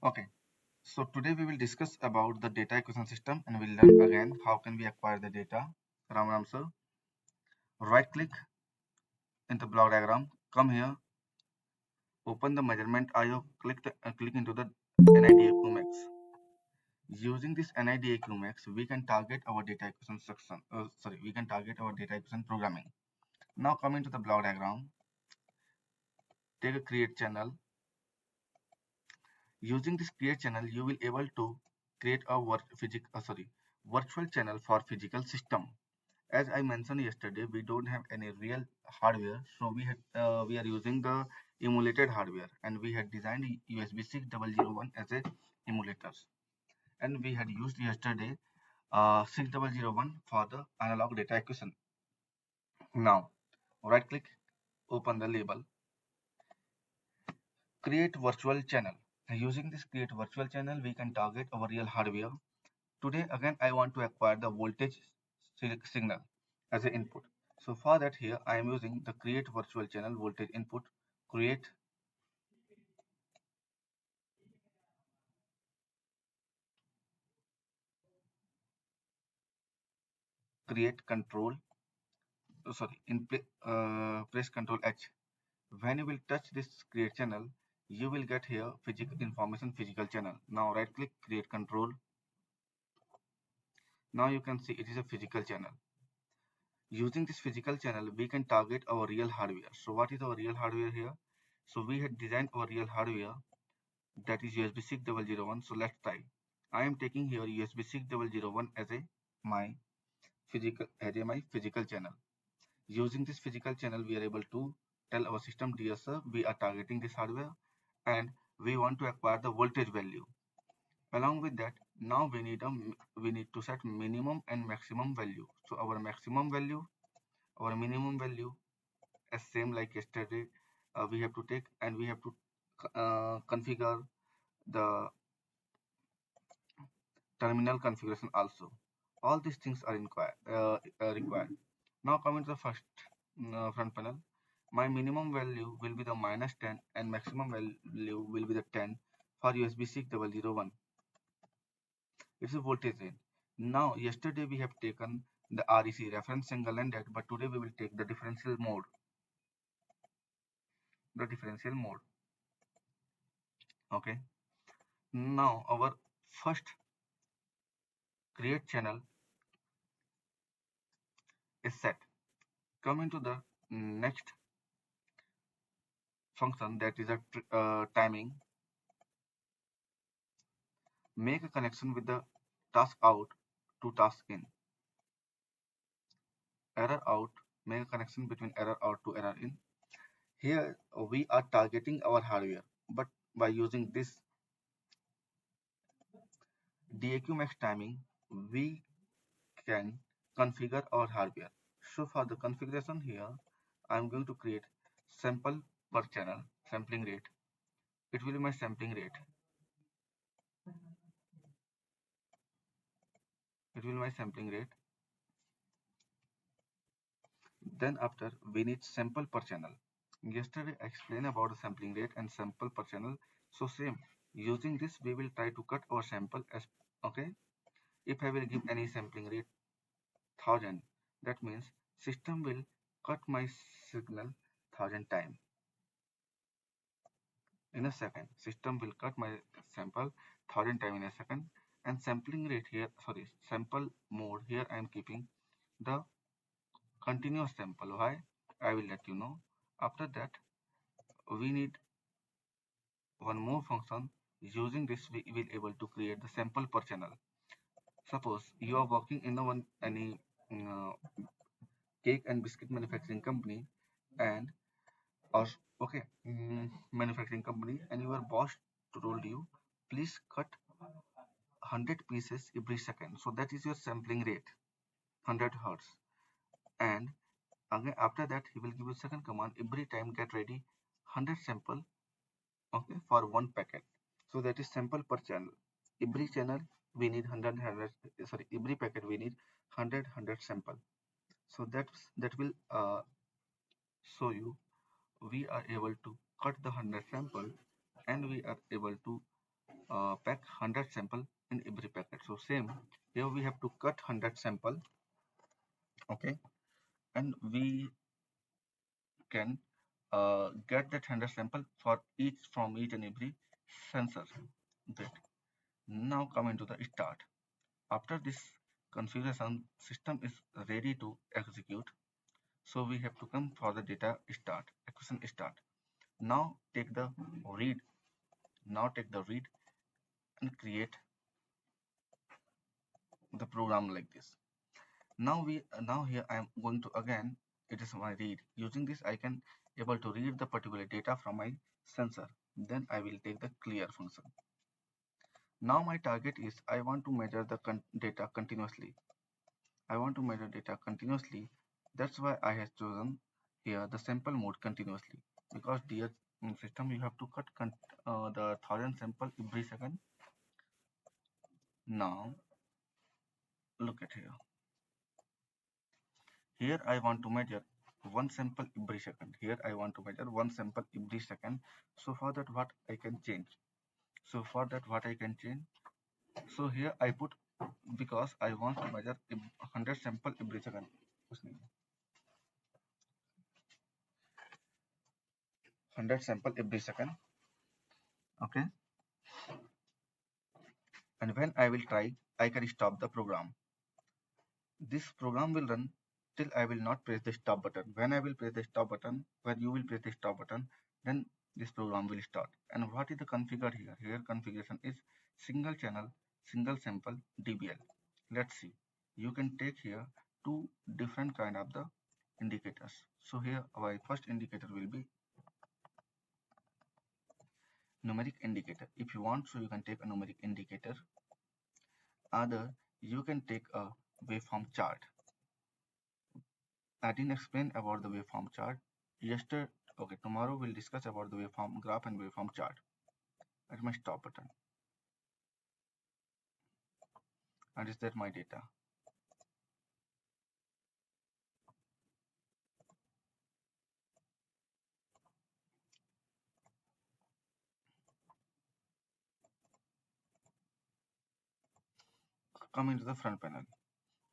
Okay, so today we will discuss about the data acquisition system and we'll learn again how can we acquire the data. Ram sir, right click in the block diagram, come here, open the measurement IO, click into the NIDAQ max. Using this NIDAQ max, we can target our data acquisition section. We can target our data acquisition programming. Now coming to the block diagram, take a create channel. Using this create channel, you will able to create a virtual channel for physical system. As I mentioned yesterday, we don't have any real hardware, so we are using the emulated hardware, and we had designed USB 6001 as a emulators, and we had used yesterday 6001 for the analog data acquisition. Now, right click, open the label, create virtual channel. Using this create virtual channel, we can target our real hardware. Today again I want to acquire the voltage signal as an input. So for that here I am using the create virtual channel voltage input, create create control press control H. When you will touch this create channel, you will get here physical information physical channel. Now right click create control. Now you can see it is a physical channel. Using this physical channel we can target our real hardware. So what is our real hardware here? So we had designed our real hardware, that is USB 6001. So let's try. I am taking here USB 6001 as a my physical channel. Using this physical channel, we are able to tell our system, dear sir, we are targeting this hardware and we want to acquire the voltage value. Along with that, now we need to set minimum and maximum value. So our minimum value as same like yesterday, we have to take and we have to configure the terminal configuration also. All these things are required. Now coming to the first front panel, my minimum value will be the -10 and maximum value will be the 10 for USB 6001. It's a voltage range. Now yesterday we have taken the REC reference single ended, but today we will take the differential mode. The differential mode. Okay. Now our first create channel is set. Coming to the next function, that is a timing. Make a connection with the task out to task in. Error out, make a connection between error out to error in. Here we are targeting our hardware, but by using this DAQ max timing, we can configure our hardware. So for the configuration here, I'm going to create sample per channel, sampling rate. It will be my sampling rate. It will be my sampling rate. Then after we need sample per channel. Yesterday I explained about the sampling rate and sample per channel. So same, using this we will try to cut our sample as okay. If I will give any sampling rate 1000, that means system will cut my signal 1000 times in a second. System will cut my sample 1000 times in a second. And sampling rate here, sample mode here I am keeping the continuous sample. Why? I will let you know. After that, we need one more function. Using this we will able to create the sample per channel. Suppose you are working in any uh, cake and biscuit manufacturing company, and or okay manufacturing company, and your boss told you please cut 100 pieces every second. So that is your sampling rate, 100 hertz. And again after that he will give you second command, every time get ready 100 sample, okay, for one packet. So that is sample per channel. Every channel we need 100 every packet we need 100 sample. So that will show you we are able to cut the 100 sample and we are able to pack 100 sample in every packet. So same here we have to cut 100 sample, okay, and we can get that 100 sample for each from each and every sensor. Great. Now come into the start. After this configuration, system is ready to execute. So we have to come for the data start, equation start. Now take the read. Now take the read and create the program like this. Now here I am going to again, it is my read. Using this I can able to read the particular data from my sensor. Then I will take the clear function. Now my target is I want to measure the data continuously. I want to measure data continuously. That's why I have chosen here the sample mode continuously, because dear system, you have to cut the 1000 sample every second. Now look at here. Here I want to measure one sample every second. Here I want to measure one sample every second. So for that what I can change? So for that what I can change? So here I put, because I want to measure 100 sample every second. 100 sample every second. Okay. And when I will try, I can stop the program. This program will run till I will not press the stop button. When I will press the stop button, when you will press the stop button, then this program will start. And what is the configure here? Here configuration is single channel, single sample DBL. Let's see. You can take here two different kind of the indicators. So here our first indicator will be numeric indicator. If you want, so you can take a numeric indicator. Other, you can take a waveform chart. I didn't explain about the waveform chart yesterday. Okay, tomorrow we'll discuss about the waveform graph and waveform chart. At my stop button, and is that my data? Come into the front panel.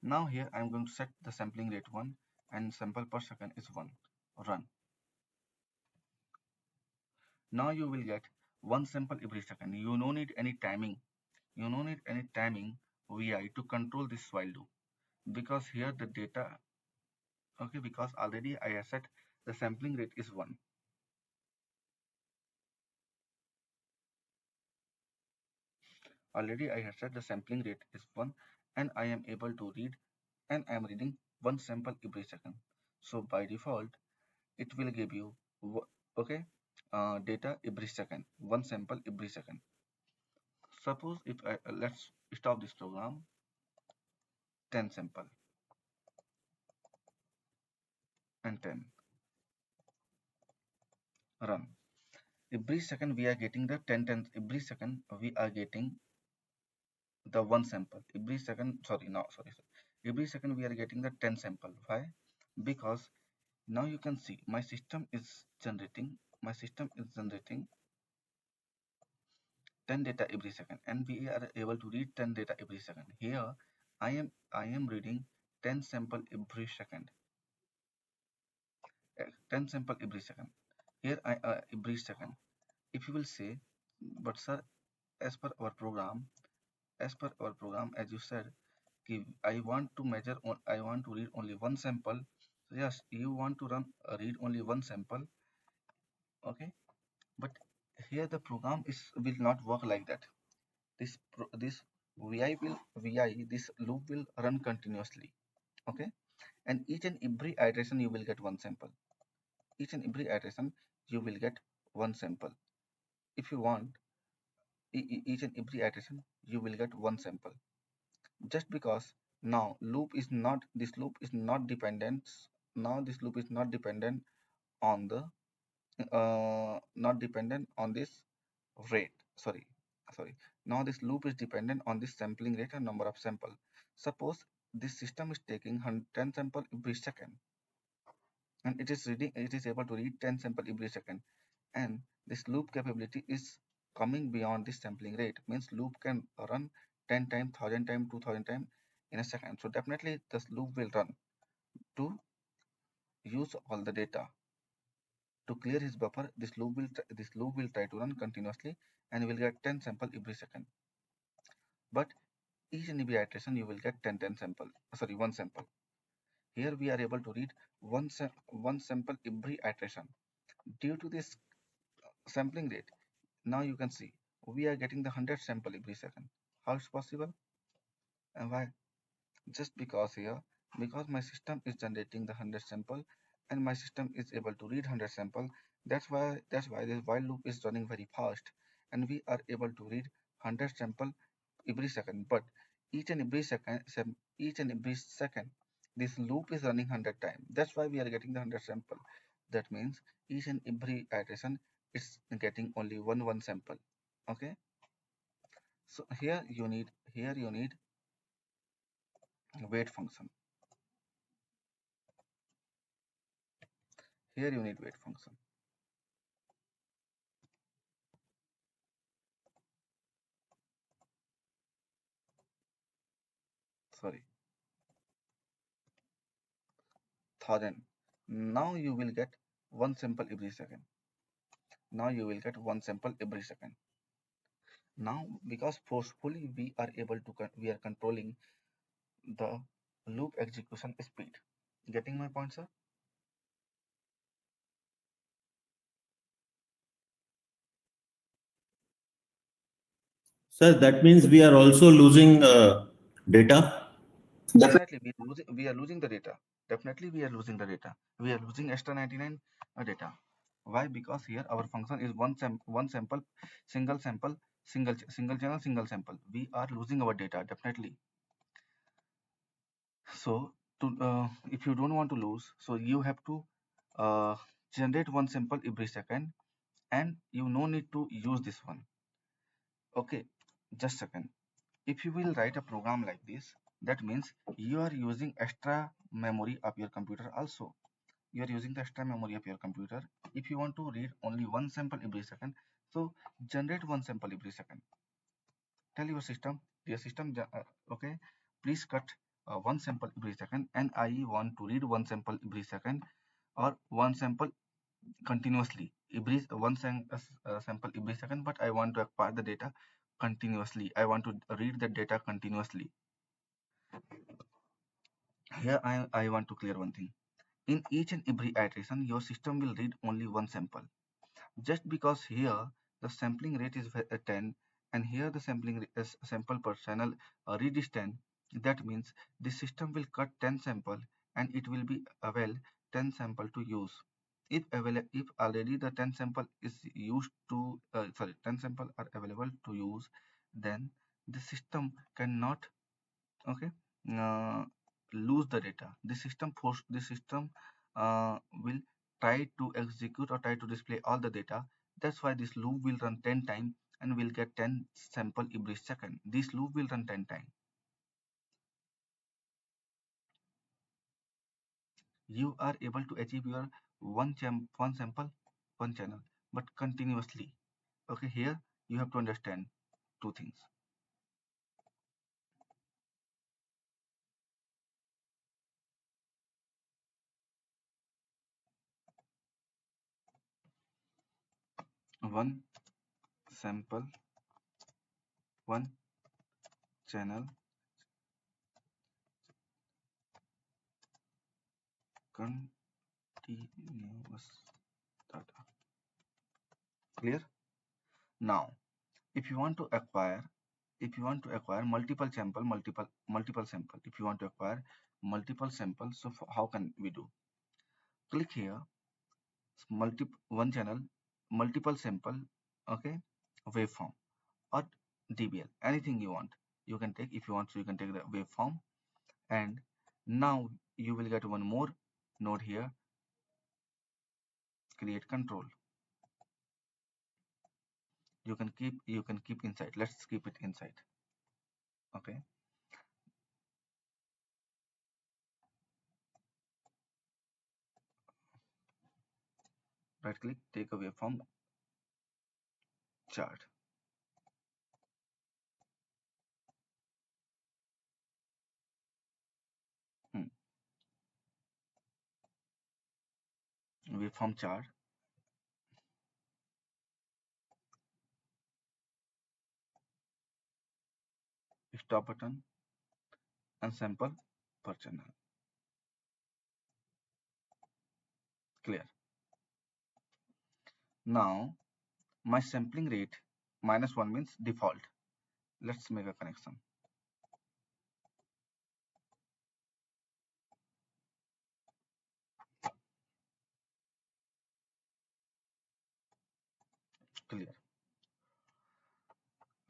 Now here I am going to set the sampling rate 1 and sample per second is 1. Run. Now you will get one sample every second. You no need any timing. You no need any timing VI to control this while loop, because here the data, okay, because already I have set the sampling rate is 1. Already I have set the sampling rate is 1, and I am able to read, and I am reading one sample every second. So by default, it will give you okay, data every second, one sample every second. Suppose if I let's stop this program, 10 sample and 10, run. Every second we are getting the 10 every second we are getting the one sample every second. Sorry, every second we are getting the 10 sample. Why? Because now you can see my system is generating 10 data every second, and we are able to read 10 data every second. Here I am reading 10 sample every second. 10 sample every second. Here I every second. If you will say, but sir, as per our program, as you said, I want to measure on, I want to read only one sample. So yes, you want to read only one sample, okay, but here the program is will not work like that. This vi this loop will run continuously, okay, and each and every iteration you will get one sample. Each and every iteration you will get one sample. If you want, each and every iteration you will get one sample. Just because now loop is not this loop is not dependent. Now this loop is not dependent on the not dependent on this rate. Sorry, now this loop is dependent on this sampling rate and number of sample. Suppose this system is taking 10 sample every second, and it is able to read 10 sample every second, and this loop capability is Coming beyond this sampling rate means loop can run 10 times, 1000 times, 2000 times in a second. So definitely this loop will run to use all the data. To clear his buffer, this loop will try to run continuously and will get 10 sample every second. But each and every iteration you will get 10 sample, sorry, one sample. Here we are able to read one sample every iteration. Due to this sampling rate, now you can see we are getting the 100 sample every second. How it's possible and why? Just because here, because my system is generating the 100 sample and my system is able to read 100 sample. That's why this while loop is running very fast and we are able to read 100 sample every second. But each and every second this loop is running 100 times. That's why we are getting the 100 sample. That means each and every iteration is getting only one sample. Okay, so here you need wait function. Here you need wait function. Sorry, 1000. Now you will get one sample every second. Now you will get one sample every second. Now because forcefully we are controlling the loop execution speed. Getting my point, sir? Sir, that means we are also losing data. Definitely we are losing the data. Definitely we are losing the data. We are losing extra 99 data. Why? Because here our function is one sample, single channel, single sample. We are losing our data definitely. So if you don't want to lose, so you have to uh, generate one sample every second, and you no need to use this one. Okay, just second. If you will write a program like this, that means you are using extra memory of your computer also. You are using the extra memory of your computer. If you want to read only one sample every second, so generate one sample every second. Tell your system, dear system, okay, please cut one sample every second, and I want to read one sample every second or one sample continuously every sample every second, but I want to acquire the data continuously. I want to read the data continuously. Here I want to clear one thing. In each and every iteration, your system will read only one sample. Just because here the sampling rate is 10 and here the sample per channel read is 10, that means the system will cut 10 sample and it will be avail 10 sample to use. If already the 10 sample is used to 10 sample are available to use, then the system cannot, okay, uh, lose the data. The system will try to execute or try to display all the data. That's why this loop will run 10 times and will get 10 sample every second. This loop will run 10 times. You are able to achieve your one sample, one channel, but continuously. Okay, here you have to understand two things. One sample, one channel, continuous data. Clear? Now, if you want to acquire, multiple sample, multiple sample, if you want to acquire multiple samples, so how can we do? Click here, one channel, multiple sample, okay, waveform or DBL, anything you want. You can take, if you want, so you can take the waveform, and now you will get one more node here, create control. You can keep inside. Let's keep it inside. Okay, right click, take a waveform chart. waveform chart, stop button, and sample per channel. Clear. Now my sampling rate -1 means default. Let's make a connection. Clear.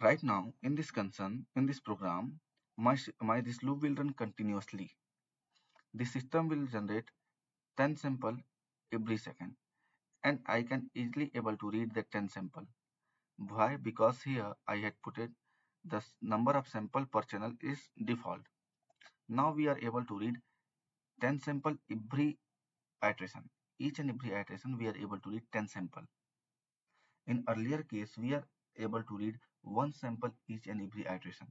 Right now in this concern, in this program, my this loop will run continuously. The system will generate 10 sample every second, and I can easily able to read the 10 sample. Why? Because here I had put it the number of sample per channel is default. Now we are able to read 10 sample every iteration. Each and every iteration we are able to read 10 sample. In earlier case we are able to read one sample each and every iteration.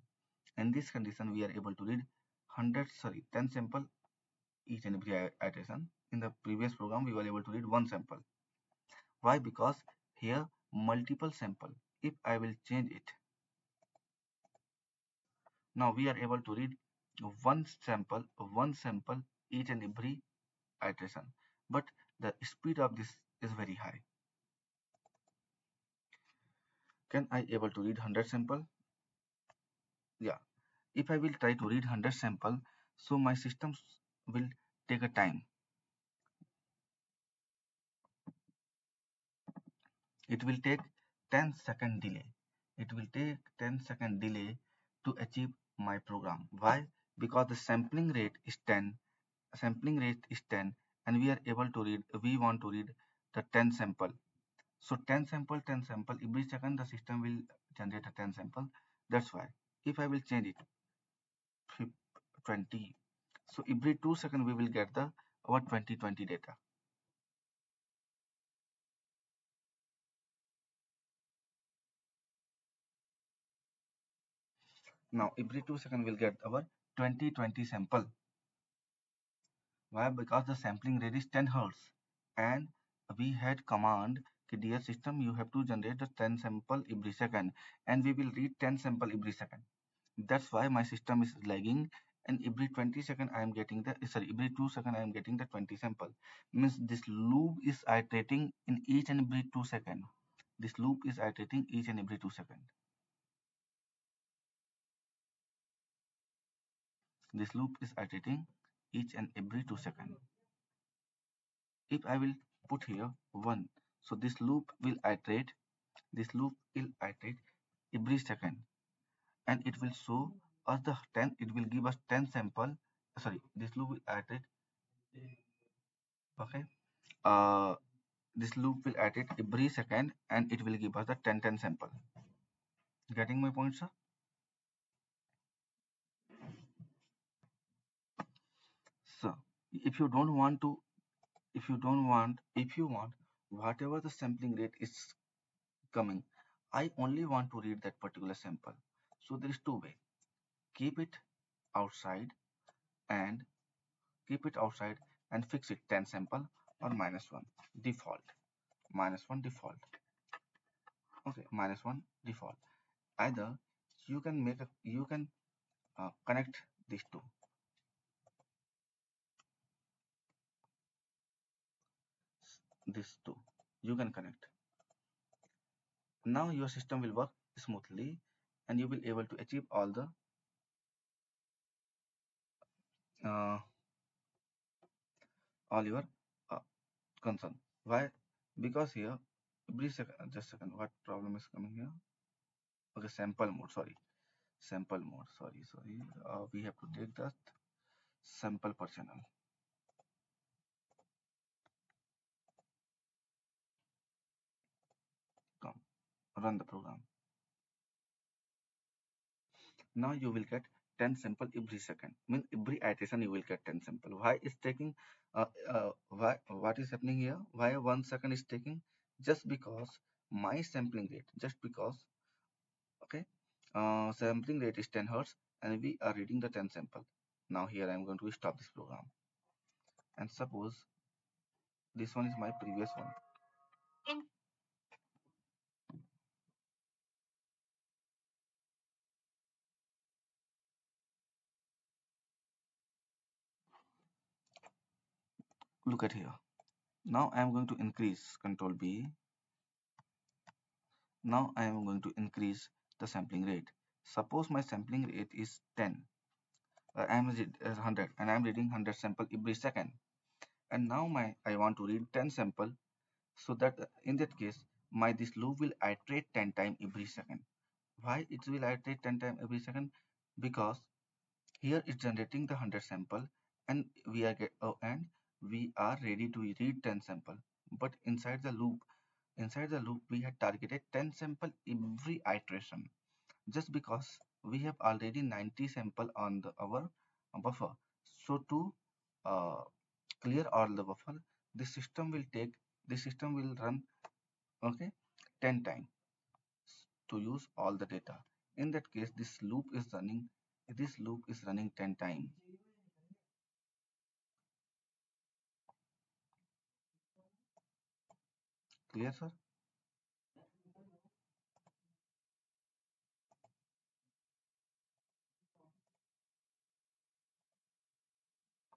In this condition we are able to read 10 sample each and every iteration. In the previous program we were able to read one sample. Why? Because here multiple sample. If I will change it, now we are able to read one sample each and every iteration. But the speed of this is very high. Can I able to read 100 sample? Yeah. If I will try to read 100 sample, so my systems will take a time. It will take 10-second delay. It will take 10-second delay to achieve my program. Why? Because the sampling rate is 10. Sampling rate is 10 and we are able to read, we want to read the 10 sample. So 10 sample, every second the system will generate a 10 sample. That's why. If I will change it 20, so every 2 seconds we will get the our 2020 data. Now every 2 seconds we'll get our 2020 sample. Why? Because the sampling rate is 10 hertz and we had command dear system you have to generate the 10 sample every second and we will read 10 sample every second. That's why my system is lagging and every 20 second I am getting the every 2 second I am getting the 20 sample. Means this loop is iterating in each and every 2 second. This loop is iterating each and every 2 second. This loop is iterating each and every 2 second. If I will put here 1, so this loop will iterate, every second and it will show us the 10, it will give us 10 sample, this loop will iterate, okay, uh, this loop will iterate every second and it will give us the 10 sample. Getting my point, sir? So if you don't want to, if you want whatever the sampling rate is coming, I only want to read that particular sample. So there is two way. Keep it outside and fix it 10 sample or -1 default. -1 default. Okay, -1 default. Either you can connect these two. These two. You can connect. Now your system will work smoothly and you will able to achieve uh, all your uh, concern. Why? Because here every second, just second, what problem is coming here? Okay, sample mode, sorry. We have to take that sample per channel. Come, run the program. Now you will get 10 sample every second. Mean every iteration you will get 10 sample. Why is taking? Why? What is happening here? Why 1 second is taking? Just because my sampling rate. Just because. Okay. Sampling rate is 10 hertz, and we are reading the 10 sample. Now here I am going to stop this program. And suppose This one is my previous one. Look at here. Now I am going to increase Control B. Now I am going to increase the sampling rate. Suppose my sampling rate is 10. I am 100 and I am reading 100 sample every second. And now I want to read 10 sample, so that in that case my this loop will iterate 10 times every second. Why it will iterate 10 times every second? Because here it's generating the 100 sample, and we are ready to read 10 sample. But inside the loop we had targeted 10 sample every iteration, just because we have already 90 sample on our buffer. So to uh, clear all the buffer, the system will run, okay, 10 times to use all the data. In that case, this loop is running 10 times. Clear, sir?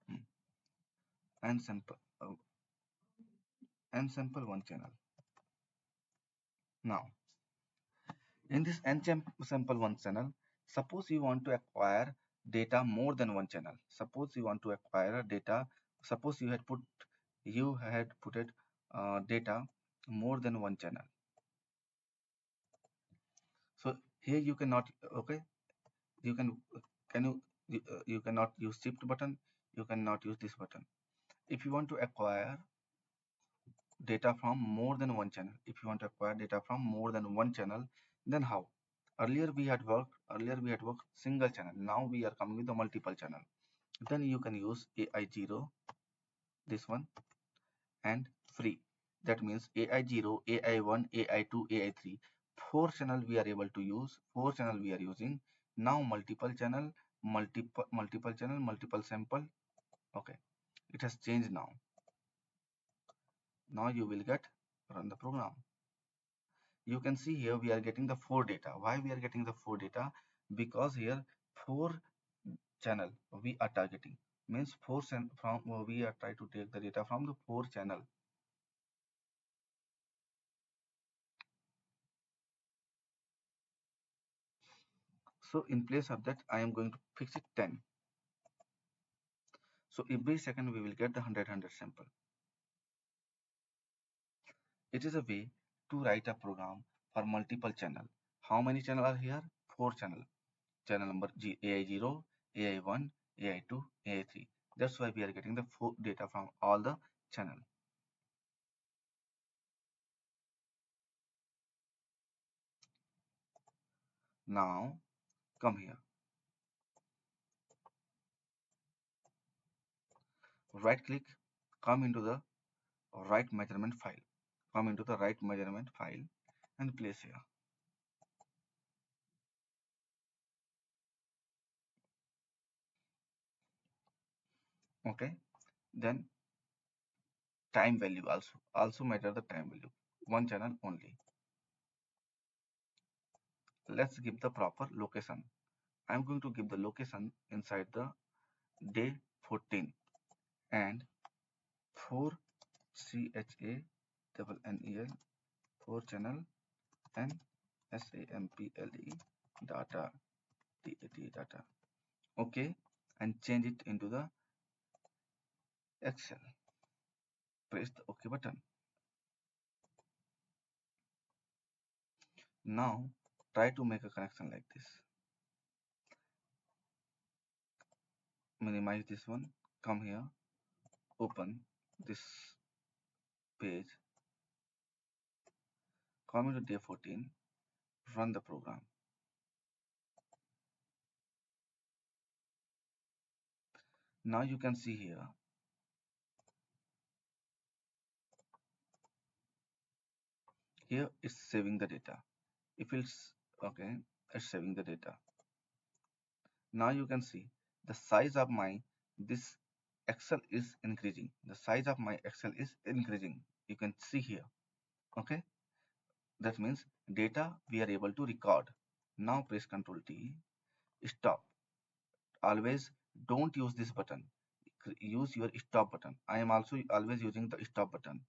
Hmm. And sample and sample one channel. Now, in this sample one channel, suppose you want to acquire data more than one channel. Suppose you want to acquire data. Suppose you had put it data more than one channel. So here you cannot, okay, you can you cannot use shift button. You cannot use this button. If you want to acquire data from more than one channel, if you want to acquire data from more than one channel, then how? Earlier we had worked single channel. Now we are coming with a multiple channel. Then you can use AI0, this one, and free. That means AI0, AI1, AI2, AI3. Four channel we are able to use. Four channel we are using. Now multiple channel, multiple sample. Okay, it has changed now. Now you will get run the program. You can see here we are getting the four data. Why we are getting the four data? Because here four channel we are targeting, means we are trying to take the data from the four channel. So in place of that I am going to fix it 10. So every second we will get the 100 sample. It is a way to write a program for multiple channel. How many channel are here? Four channel. Channel number AI0, AI1, AI2, AI3. That's why we are getting the four data from all the channel. Now come here, right click, come into the right measurement file. Come into the right measurement file and place here. Okay. Then time value also matter the time value. One channel only. Let's give the proper location. I'm going to give the location inside the day 14 and 4 CHA double NEL 4 channel and SAMPLE data DAT data. Okay, and change it into the Excel. Press the OK button. Now try to make a connection like this. Minimize this one. Come here. Open this page. Come into day 14. Run the program. Now you can see here. Here it's saving the data. If it's okay, it's saving the data. Now you can see the size of my this Excel is increasing. The size of my Excel is increasing. You can see here. Okay, that means data we are able to record. Now press Ctrl T. Stop. Always don't use this button. Use your stop button. I am also always using the stop button.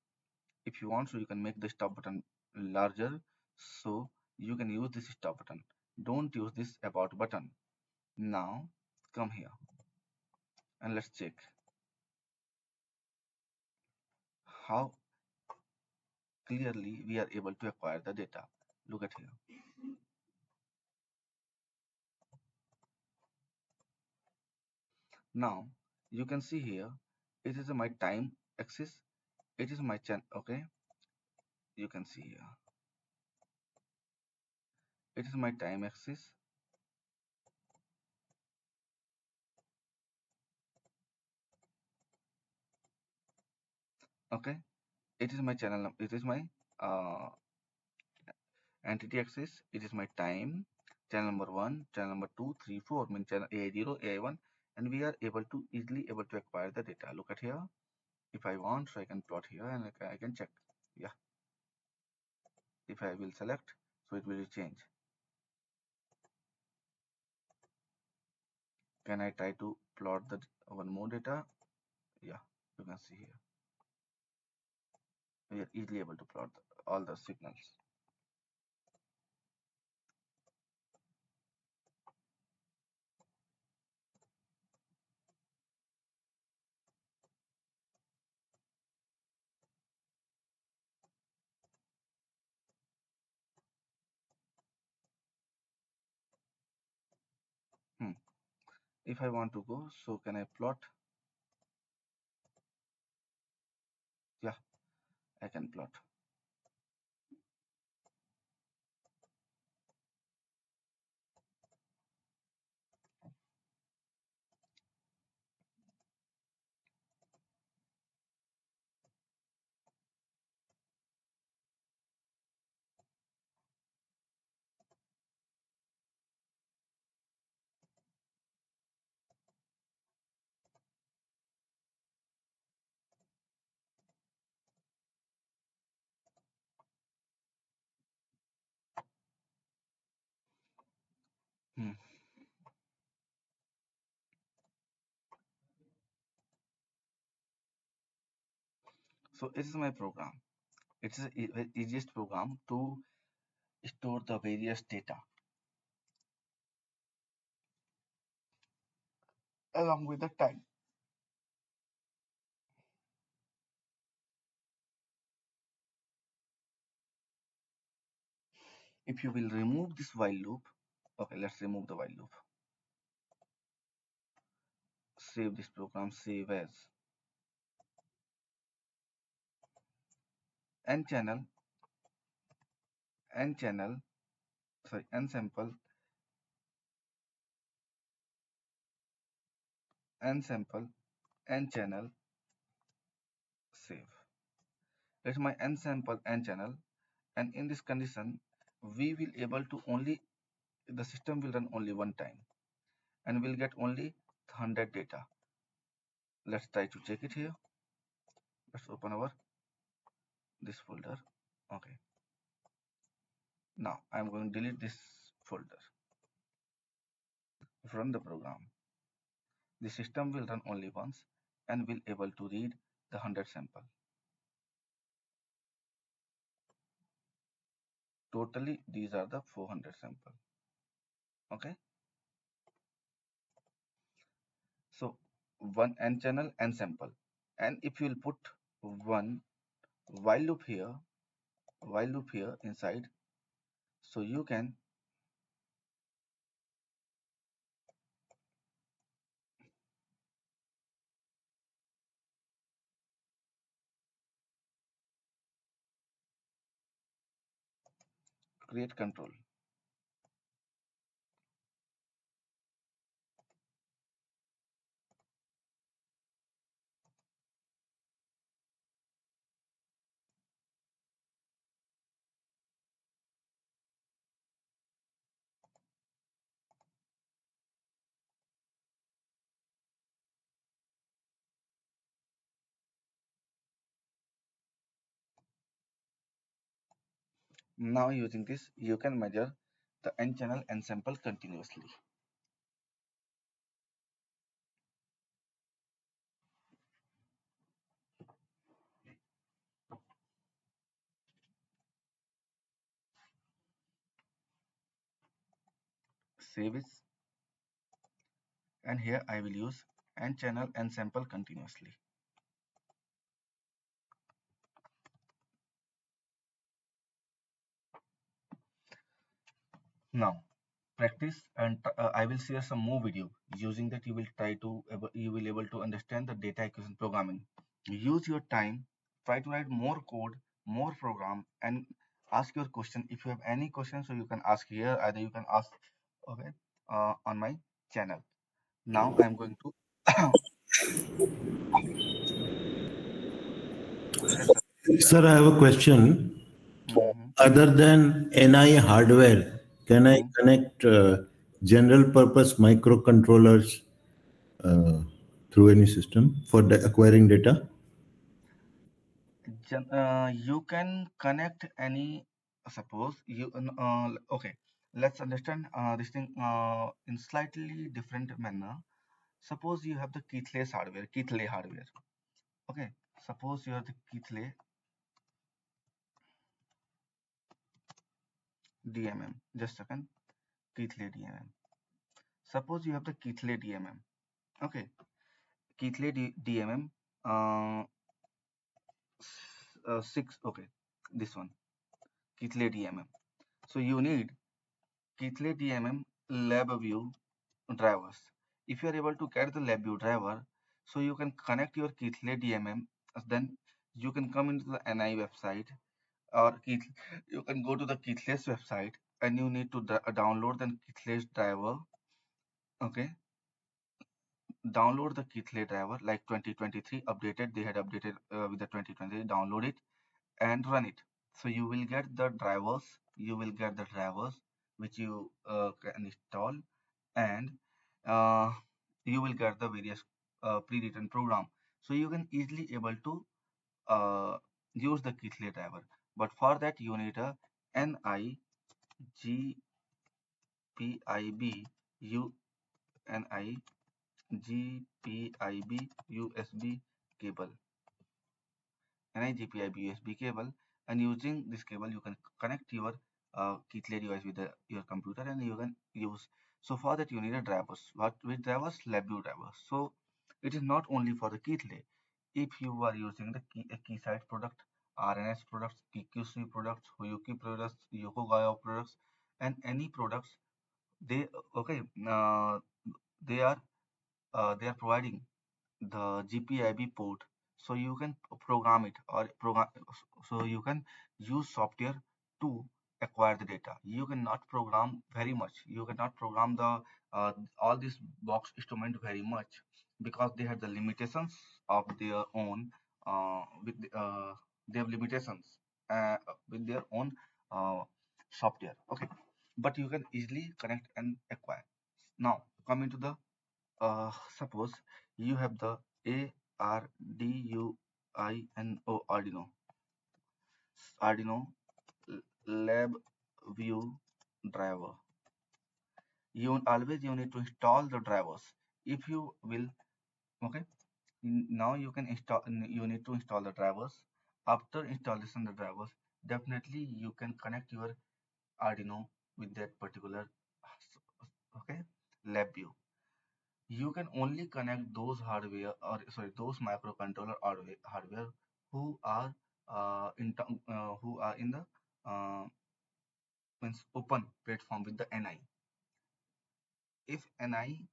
If you want, so you can make the stop button larger, so you can use this stop button. Don't use this about button. Now come here and let's check how clearly we are able to acquire the data. Look at here. Now you can see here, it is my time axis, it is my channel. Okay, you can see here, it is my time axis. Okay, it is my channel, it is my uh, entity axis, it is my time, channel number 1, channel number 2, 3, 4, mean channel AI0, AI1, and we are able to easily able to acquire the data. Look at here. If I want, so I can plot here and I can check. Yeah, if I will select, so it will change. Can I try to plot the one more data? Yeah, you can see here. We are easily able to plot all the signals. Hmm. If I want to go, so can I plot? Yeah, I can plot. Hmm. So this is my program. It is the easiest program to store the various data along with the time. If you will remove this while loop, okay, let's remove the while loop. Save this program, save as n channel, n channel, sorry, n sample, n sample, n channel, save. It's my n sample, n channel, and in this condition, we will able to only, the system will run only one time and we'll get only 100 data. Let's try to check it here. Let's open our this folder. Okay, now I'm going to delete this folder. Run the program. The system will run only once and will able to read the 100 sample. Totally these are the 400 sample. Okay, so one n channel n sample, and if you will put one while loop here inside, so you can create control. Now using this, you can measure the N channel N sample continuously. Save it, and here I will use N channel N sample continuously. Now practice, and I will share some more video. Using that, you will you will able to understand the data acquisition programming. Use your time, try to write more code, more program, and ask your question. If you have any questions, so you can ask here, either you can ask, okay, on my channel. Now I'm going to yes, sir. Sir, I have a question. Mm-hmm. Other than NI hardware, can I Mm-hmm. connect general purpose microcontrollers through any system for acquiring data? You can connect any, suppose you okay, let's understand this thing in slightly different manner. Suppose you have the keithley hardware, okay. Suppose you have the keithley dmm, just a second. Keithley dmm, suppose you have the keithley dmm, okay. Keithley dmm, uh, 6, okay, this one, keithley dmm. So you need keithley dmm LabVIEW drivers. If you are able to get the LabVIEW driver, so you can connect your Keithley DMM, then you can come into the NI website, or you can go to the Keithley's website, and you need to download the Keithley's driver. Okay, download the Keithley driver like 2023 updated. They had updated with the 2023. Download it and run it. So you will get the drivers. You will get the drivers which you can install, and uh, you will get the various pre-written program. So you can easily able to use the Keithley driver. But for that you need a NI GPIB U NI GPIB USB cable. NI-GPIB USB cable, and using this cable you can connect your Keithley device with your computer, and you can use. So for that you need a drivers. What with drivers? LabVIEW drivers. So it is not only for the Keithley. If you are using the Keysight product, RNS products, KQC products, Huyuki products, Yokogawa products, and any products, they okay. They are they are providing the GPIB port, so you can program it, or program, so you can use software to acquire the data. You cannot program very much. You cannot program the all this box instrument very much, because they have the limitations of their own they have limitations uh, with their own uh, software. Okay, but you can easily connect and acquire. Now coming to the suppose you have the Arduino LabVIEW driver. You need to install the drivers. If you will, okay. Now you can install. You need to install the drivers. After installation the drivers, definitely you can connect your Arduino with that particular, okay, LabVIEW. You can only connect those hardware, or sorry, those microcontroller hardware who are who are in the uh, means open platform with the NI. If NI,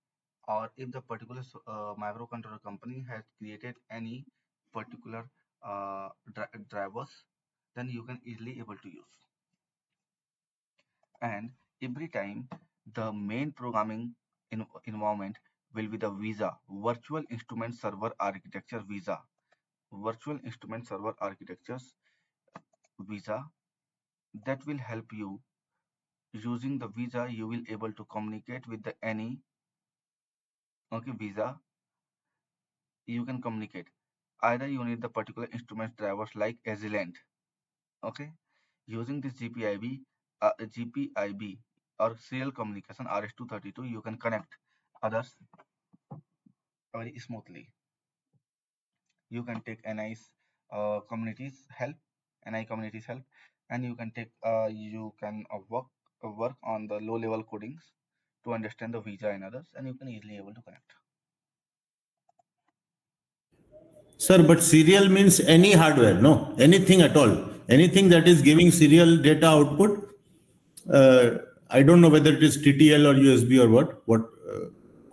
or if the particular microcontroller company has created any particular drivers, then you can easily able to use. And every time the main programming environment will be the VISA, virtual instrument server architecture. VISA, virtual instrument server architectures, VISA, that will help you. Using the VISA you will able to communicate with the any, okay. VISA, you can communicate. Either you need the particular instrument drivers like Agilent, okay. Using this GPIB or serial communication RS-232, you can connect others very smoothly. You can take communities help, NI communities help, and you can work on the low level codings to understand the visa and others, and you can easily able to connect. Sir, but serial means any hardware, no? Anything at all. Anything that is giving serial data output. I don't know whether it is TTL or USB or what.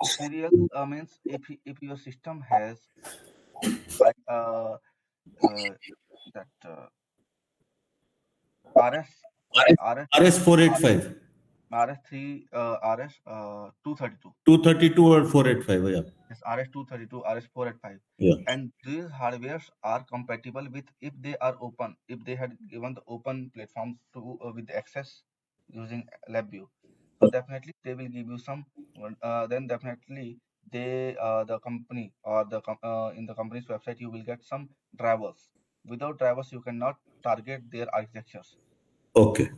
Serial means if your system has like that RS RS RS 485, RS3 RS 232. 232 or 485. Yeah. Yes, RS-232, RS-485. Yeah. And these hardwares are compatible with if they are open, if they had given the open platforms to with access using LabVIEW. So definitely they will give you some. Then definitely the company or in the company's website you will get some drivers. Without drivers you cannot target their architectures. Okay.